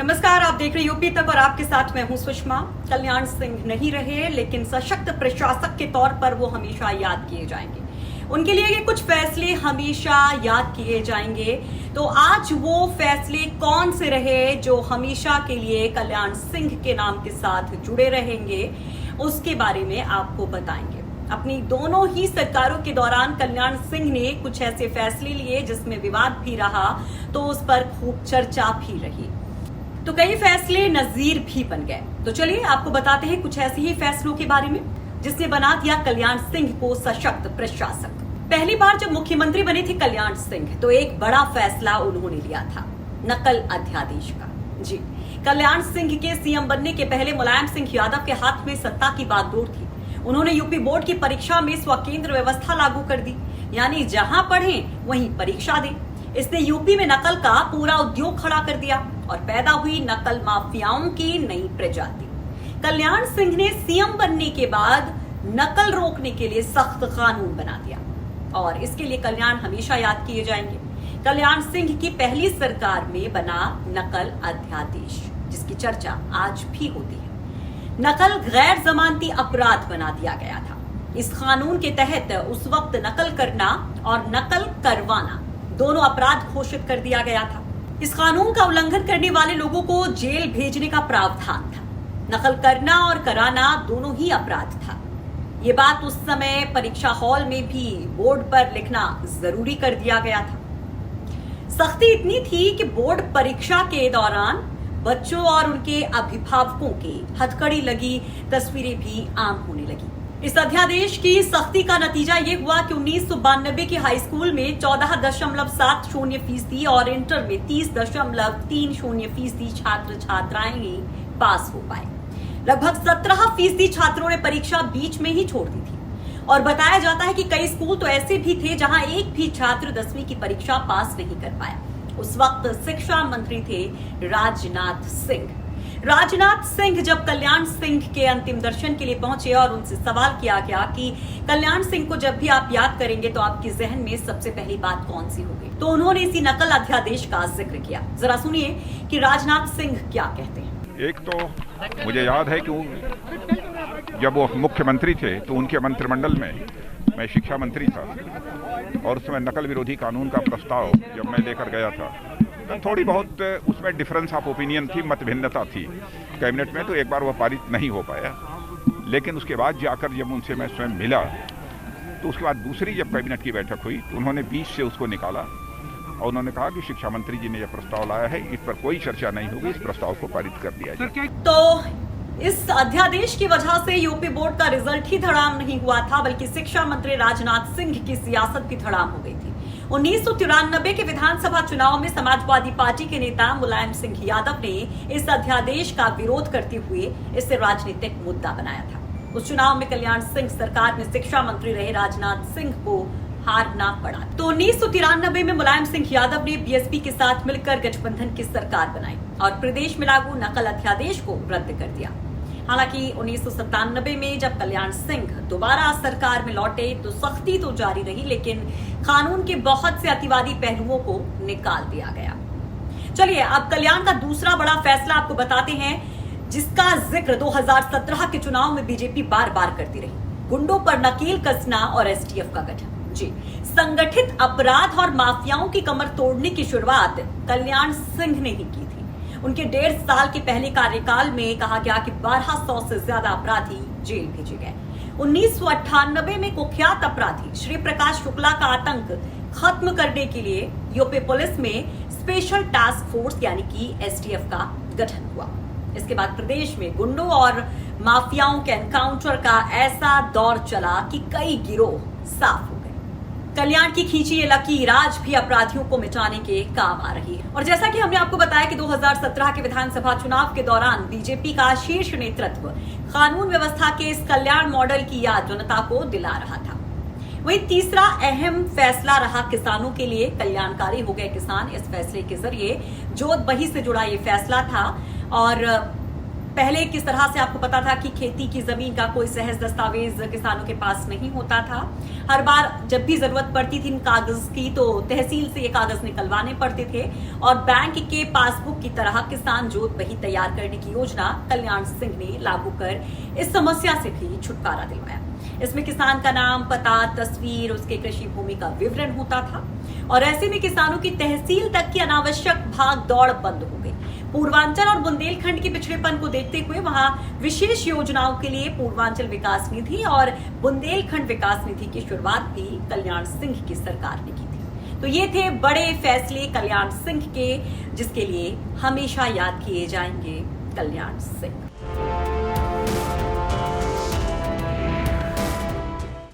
नमस्कार, आप देख रहे यूपी तक और आपके साथ मैं हूं सुषमा। कल्याण सिंह नहीं रहे, लेकिन सशक्त प्रशासक के तौर पर वो हमेशा याद किए जाएंगे। उनके लिए ये कुछ फैसले हमेशा याद किए जाएंगे। तो आज वो फैसले कौन से रहे जो हमेशा के लिए कल्याण सिंह के नाम के साथ जुड़े रहेंगे, उसके बारे में आपको बताएंगे। अपनी दोनों ही सरकारों के दौरान कल्याण सिंह ने कुछ ऐसे फैसले लिए जिसमें विवाद भी रहा, तो उस पर खूब चर्चा भी रही, तो कई फैसले नजीर भी बन गए। तो चलिए आपको बताते हैं कुछ ऐसे ही फैसलों के बारे में जिसने बना दिया कल्याण सिंह को सशक्त प्रशासक। पहली बार जब मुख्यमंत्री बने थे कल्याण सिंह, तो एक बड़ा फैसला उन्होंने लिया था नकल अध्यादेश का। जी, कल्याण सिंह के सीएम बनने के पहले मुलायम सिंह यादव के हाथ में सत्ता की बागडोर थी। उन्होंने यूपी बोर्ड की परीक्षा में स्वकेंद्र व्यवस्था लागू कर दी, यानी जहां पढ़ें वहीं परीक्षा दें। इसने यूपी में नकल का पूरा उद्योग खड़ा कर दिया और पैदा हुई नकल माफियाओं की नई प्रजाति। कल्याण सिंह ने सीएम बनने के बाद नकल रोकने के लिए सख्त कानून बना दिया और इसके लिए कल्याण हमेशा याद किए जाएंगे। कल्याण सिंह की पहली सरकार में बना नकल अध्यादेश, जिसकी चर्चा आज भी होती है। नकल गैर जमानती अपराध बना दिया गया था। इस कानून के तहत उस वक्त नकल करना और नकल करवाना दोनों अपराध घोषित कर दिया गया था। इस कानून का उल्लंघन करने वाले लोगों को जेल भेजने का प्रावधान था। नकल करना और कराना दोनों ही अपराध था। ये बात उस समय परीक्षा हॉल में भी बोर्ड पर लिखना जरूरी कर दिया गया था। सख्ती इतनी थी कि बोर्ड परीक्षा के दौरान बच्चों और उनके अभिभावकों की हथकड़ी लगी तस्वीरें भी आम होने लगी। इस अध्यादेश की सख्ती का नतीजा ये हुआ कि 1992 के हाई स्कूल में 14.70% और इंटर में 30.30% छात्र छात्राएं ही पास हो पाए। लगभग 17% छात्रों ने परीक्षा बीच में ही छोड़ दी थी और बताया जाता है कि कई स्कूल तो ऐसे भी थे जहां एक भी छात्र 10वीं की परीक्षा पास नहीं कर पाया। उस वक्त शिक्षा मंत्री थे राजनाथ सिंह। राजनाथ सिंह जब कल्याण सिंह के अंतिम दर्शन के लिए पहुंचे और उनसे सवाल किया गया कि कल्याण सिंह को जब भी आप याद करेंगे तो आपके जहन में सबसे पहली बात कौन सी होगी, तो उन्होंने इसी नकल अध्यादेश का जिक्र किया। जरा सुनिए कि राजनाथ सिंह क्या कहते हैं। एक तो मुझे याद है कि जब वो मुख्यमंत्री थे तो उनके मंत्रिमंडल में मैं शिक्षा मंत्री था और उस समय नकल विरोधी कानून का प्रस्ताव जब मैं लेकर गया था, थोड़ी बहुत उसमें डिफरेंस ऑफ ओपिनियन थी, मतभिन्नता थी कैबिनेट में, तो एक बार वो पारित नहीं हो पाया। लेकिन उसके बाद जाकर जब उनसे मैं स्वयं मिला तो उसके बाद दूसरी जब कैबिनेट की बैठक हुई तो उन्होंने बीच से उसको निकाला और उन्होंने कहा कि शिक्षा मंत्री जी ने यह प्रस्ताव लाया है, इस पर कोई चर्चा नहीं होगी, इस प्रस्ताव को पारित कर दिया जाए। तो इस अध्यादेश की वजह से यूपी बोर्ड का रिजल्ट ही धड़ाम नहीं हुआ था, बल्कि शिक्षा मंत्री राजनाथ सिंह की सियासत भी धड़ाम हो गई थी। 1993 के विधानसभा चुनाव में समाजवादी पार्टी के नेता मुलायम सिंह यादव ने इस अध्यादेश का विरोध करते हुए इसे राजनीतिक मुद्दा बनाया था। उस चुनाव में कल्याण सिंह सरकार में शिक्षा मंत्री रहे राजनाथ सिंह को हारना पड़ा। तो 1993 में मुलायम सिंह यादव ने बीएसपी के साथ मिलकर गठबंधन की सरकार बनाई और प्रदेश में लागू नकल अध्यादेश को रद्द कर दिया। हालांकि 1997 में जब कल्याण सिंह दोबारा सरकार में लौटे तो सख्ती तो जारी रही, लेकिन कानून के बहुत से अतिवादी पहलुओं को निकाल दिया गया। चलिए अब कल्याण का दूसरा बड़ा फैसला आपको बताते हैं, जिसका जिक्र 2017 के चुनाव में बीजेपी बार बार करती रही। गुंडों पर नकेल कसना और एसटीएफ का गठन। जी, संगठित अपराध और माफियाओं की कमर तोड़ने की शुरुआत कल्याण सिंह ने ही की थी। उनके 1.5 साल के पहले कार्यकाल में कहा गया कि 1200 से ज्यादा अपराधी जेल भेजे गए। 1998 में कुख्यात अपराधी श्री प्रकाश शुक्ला का आतंक खत्म करने के लिए यूपी पुलिस में स्पेशल टास्क फोर्स यानी कि एसटीएफ का गठन हुआ। इसके बाद प्रदेश में गुंडों और माफियाओं के एनकाउंटर का ऐसा दौर चला कि कई गिरोह साफ हो गए। कल्याण की खींची ये लकीर आज भी अपराधियों को मिटाने के काम आ रही है। और जैसा कि हमने आपको बताया कि 2017 के विधानसभा चुनाव के दौरान बीजेपी का शीर्ष नेतृत्व कानून व्यवस्था के इस कल्याण मॉडल की याद जनता को दिला रहा था। वहीं तीसरा अहम फैसला रहा किसानों के लिए। कल्याणकारी हो गए किसान। इस फैसले के जरिए जोत बही से जुड़ा ये फैसला था और पहले किस तरह से आपको पता था कि खेती की जमीन का कोई सहज दस्तावेज किसानों के पास नहीं होता था। हर बार जब भी जरूरत पड़ती थी इन कागज की तो तहसील से ये कागज निकलवाने पड़ते थे और बैंक के पासबुक की तरह किसान जोत बही तैयार करने की योजना कल्याण सिंह ने लागू कर इस समस्या से भी छुटकारा दिलवाया। इसमें किसान का नाम, पता, तस्वीर, उसके कृषि भूमि का विवरण होता था और ऐसे में किसानों की तहसील तक की अनावश्यक भाग दौड़ बंद हो गई। पूर्वांचल और बुंदेलखंड के पिछड़ेपन को देखते हुए वहां विशेष योजनाओं के लिए पूर्वांचल विकास निधि और बुंदेलखंड विकास निधि की शुरुआत भी कल्याण सिंह की सरकार ने की थी। तो ये थे बड़े फैसले कल्याण सिंह के, जिसके लिए हमेशा याद किए जाएंगे कल्याण सिंह।